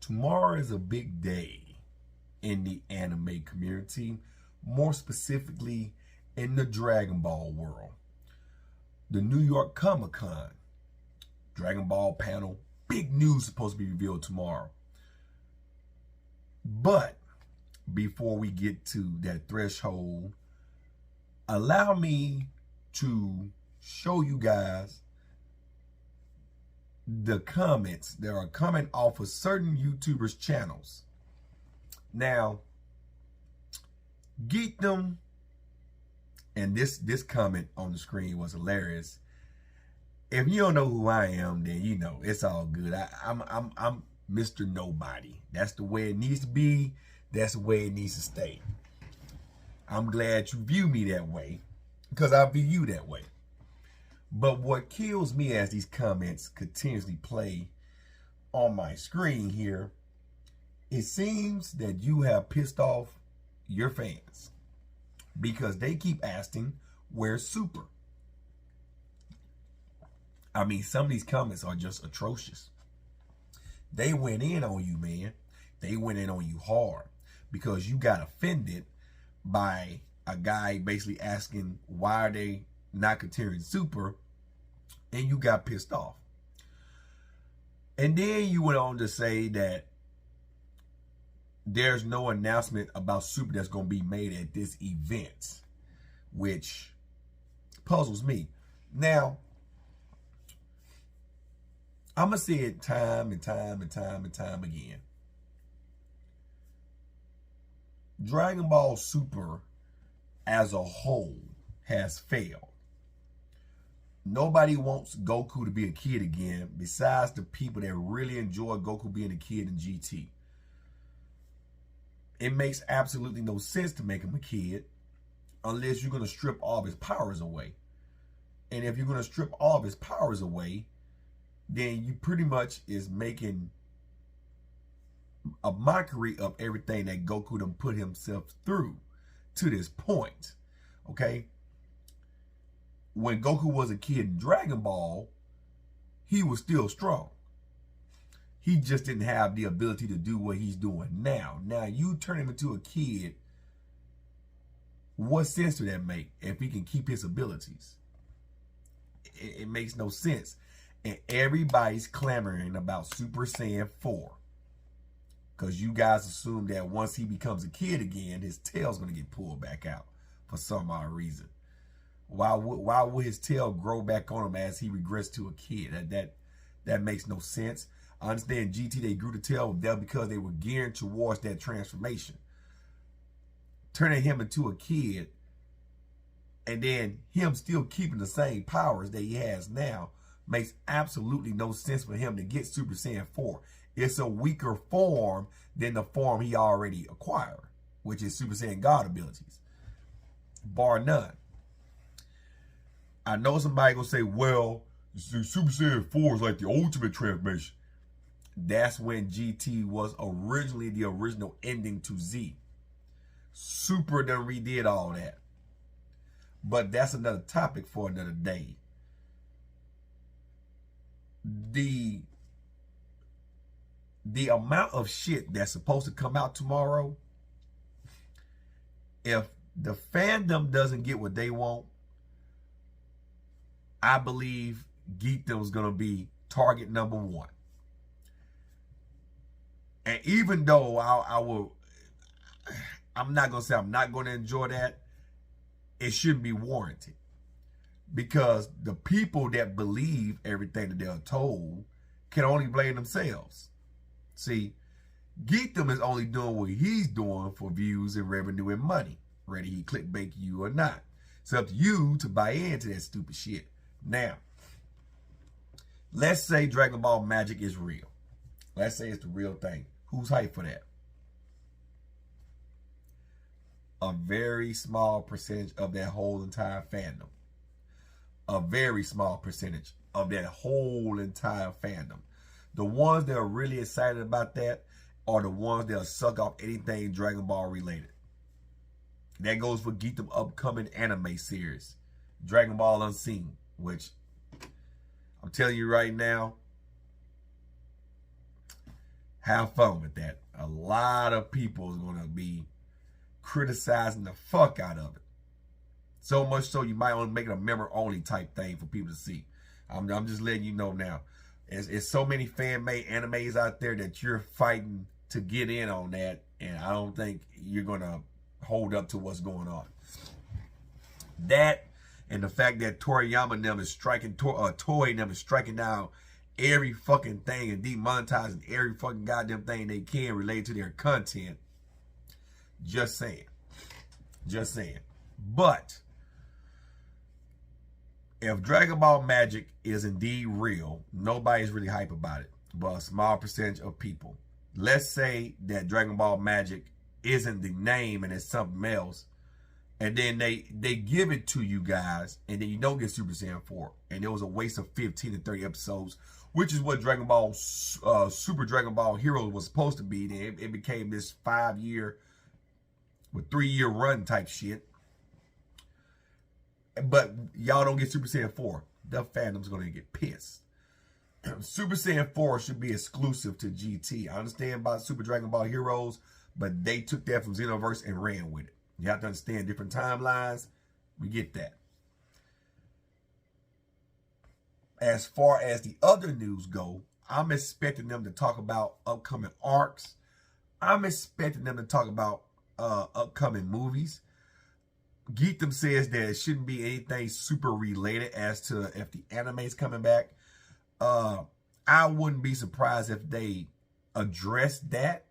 Tomorrow is a big day in the anime community, more specifically in the Dragon Ball world. The New York Comic-Con Dragon Ball panel, big news supposed to be revealed tomorrow. But before we get to that threshold, allow me to show you guys the comments that are coming off of certain YouTubers' channels. Now, Geekdom, and this comment on the screen was hilarious. If you don't know who I am, then you know it's all good. I'm Mr. Nobody. That's the way it needs to be. That's the way it needs to stay. I'm glad you view me that way, because I view you that way. But what kills me as these comments continuously play on my screen here, it seems that you have pissed off your fans because they keep asking, where's Super? I mean, some of these comments are just atrocious. They went in on you, man. They went in on you hard because you got offended by a guy basically asking why are they not continuing Super, and you got pissed off. And then you went on to say that there's no announcement about Super that's going to be made at this event, which puzzles me. Now, I'm going to say it time and time again. Dragon Ball Super as a whole has failed. Nobody wants Goku to be a kid again besides the people that really enjoy Goku being a kid in GT. It makes absolutely no sense to make him a kid unless you're going to strip all of his powers away. And if you're going to strip all of his powers away, then you pretty much is making a mockery of everything that Goku done put himself through to this point. Okay? When Goku was a kid in Dragon Ball, he was still strong. He just didn't have the ability to do what he's doing now. Now, you turn him into a kid, what sense do that make if he can keep his abilities? It makes no sense. And everybody's clamoring about Super Saiyan 4. Because you guys assume that once he becomes a kid again, his tail's going to get pulled back out for some odd reason. Why would his tail grow back on him as he regrets to a kid? That makes no sense. I understand GT, they grew the tail because they were gearing towards that transformation. Turning him into a kid and then him still keeping the same powers that he has now makes absolutely no sense for him to get Super Saiyan 4. It's a weaker form than the form he already acquired, which is Super Saiyan God abilities, bar none. I know somebody gonna say, well, Super Saiyan 4 is like the ultimate transformation. That's when GT was originally the original ending to Z. Super done redid all that. But that's another topic for another day. The amount of shit that's supposed to come out tomorrow, if the fandom doesn't get what they want, I believe Geekdom is going to be target number one. And even though I'm not going to say I'm not going to enjoy that, it shouldn't be warranted. Because the people that believe everything that they're told can only blame themselves. See, Geekdom is only doing what he's doing for views and revenue and money, whether he clickbait you or not. It's up to you to buy into that stupid shit. Now, let's say Dragon Ball magic is real. Let's say it's the real thing. Who's hyped for that? A very small percentage of that whole entire fandom. A very small percentage of that whole entire fandom. The ones that are really excited about that are the ones that will suck off anything Dragon Ball related. That goes for Geekdom upcoming anime series, Dragon Ball Unseen, which I'm telling you right now, have fun with that. A lot of people is going to be criticizing the fuck out of it. So much so you might want to make it a member-only type thing for people to see. I'm just letting you know now. It's so many fan-made animes out there that you're fighting to get in on that, and I don't think you're going to hold up to what's going on. That and the fact that Toriyama and them is striking, Toei and them is striking down every fucking thing and demonetizing every fucking goddamn thing they can related to their content. Just saying. Just saying. But if Dragon Ball Magic is indeed real, nobody's really hype about it, but a small percentage of people. Let's say that Dragon Ball Magic isn't the name and it's something else, and then they give it to you guys, and then you don't get Super Saiyan 4, and it was a waste of 15 to 30 episodes, which is what Dragon Ball Super Dragon Ball Heroes was supposed to be. Then it became this 5-year with 3-year run type shit. But y'all don't get Super Saiyan 4. The fandom's going to get pissed. Super Saiyan 4 should be exclusive to GT. I understand about Super Dragon Ball Heroes, but they took that from Xenoverse and ran with it. You have to understand different timelines. We get that. As far as the other news go, I'm expecting them to talk about upcoming arcs. I'm expecting them to talk about upcoming movies. Geekdom says that it shouldn't be anything super related as to if the anime is coming back. I wouldn't be surprised if they address that.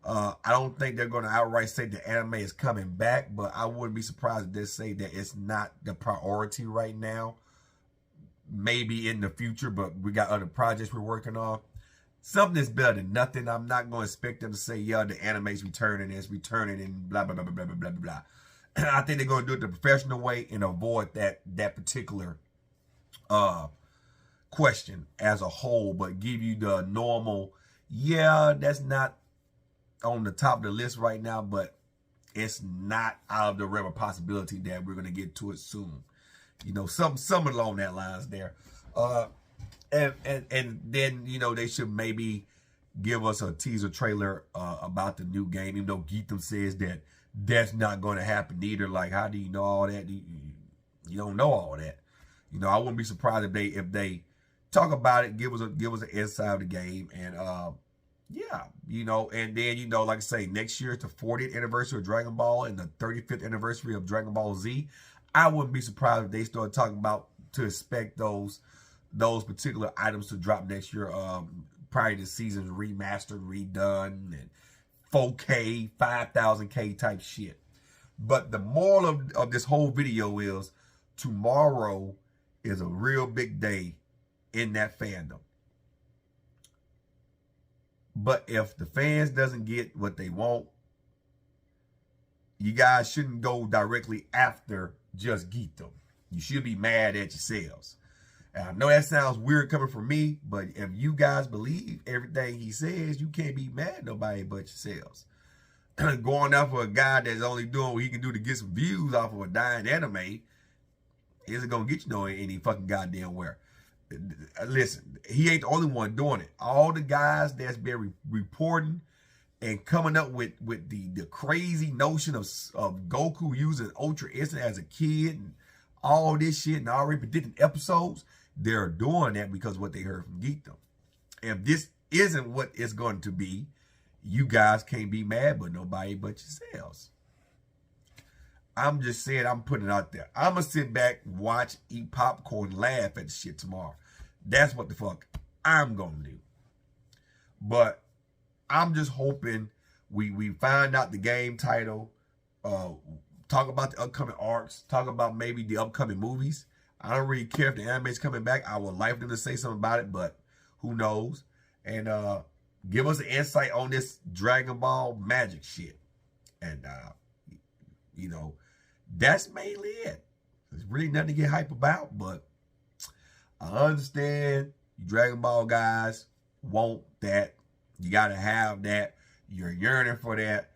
I don't think they're going to outright say the anime is coming back, but I wouldn't be surprised if they say that it's not the priority right now. Maybe in the future, but we got other projects we're working on. Something is better than nothing. I'm not going to expect them to say, yeah, the anime's returning, it's returning, and blah, blah, blah, blah, blah, blah, blah, blah. I think they're going to do it the professional way and avoid that particular question as a whole, but give you the normal, yeah, that's not on the top of the list right now, but it's not out of the realm of possibility that we're going to get to it soon. You know, some along that lines there. And then, you know, they should maybe give us a teaser trailer about the new game, even though Geekdom says that that's not going to happen either. Like, how do you know all that? You don't know all that. You know, I wouldn't be surprised if they talk about it, give us an insight of the game, and yeah, you know, and then, you know, like I say, next year it's the 40th anniversary of Dragon Ball and the 35th anniversary of Dragon Ball Z. I wouldn't be surprised if they start talking about to expect those particular items to drop next year. Probably the season's remastered, redone, and 4K, 5000K type shit. But the moral of this whole video is tomorrow is a real big day in that fandom. But if the fans doesn't get what they want, you guys shouldn't go directly after just Geekdom. You should be mad at yourselves. And I know that sounds weird coming from me, but if you guys believe everything he says, you can't be mad at nobody but yourselves. Going after a guy that's only doing what he can do to get some views off of a dying anime isn't going to get you any fucking goddamn where. Listen, he ain't the only one doing it. All the guys that's been reporting and coming up with the crazy notion of Goku using Ultra Instinct as a kid and all this shit and already predicting episodes, they're doing that because of what they heard from Geekdom. If this isn't what it's going to be, you guys can't be mad but nobody but yourselves. I'm just saying, I'm putting it out there. I'm going to sit back, watch, eat popcorn, laugh at the shit tomorrow. That's what the fuck I'm going to do. But I'm just hoping we find out the game title, talk about the upcoming arcs, talk about maybe the upcoming movies. I don't really care if the anime's coming back. I would like them to say something about it, but who knows? And give us an insight on this Dragon Ball Magic shit. And, you know, that's mainly it. There's really nothing to get hype about, but I understand you Dragon Ball guys want that. You got to have that. You're yearning for that.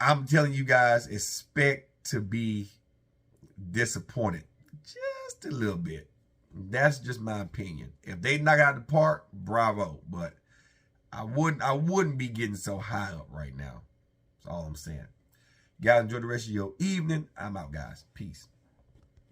I'm telling you guys, expect to be disappointed. Just a little bit. That's just my opinion. If they knock out the park, bravo. But I wouldn't be getting so high up right now. That's all I'm saying. Guys, enjoy the rest of your evening. I'm out, guys. Peace.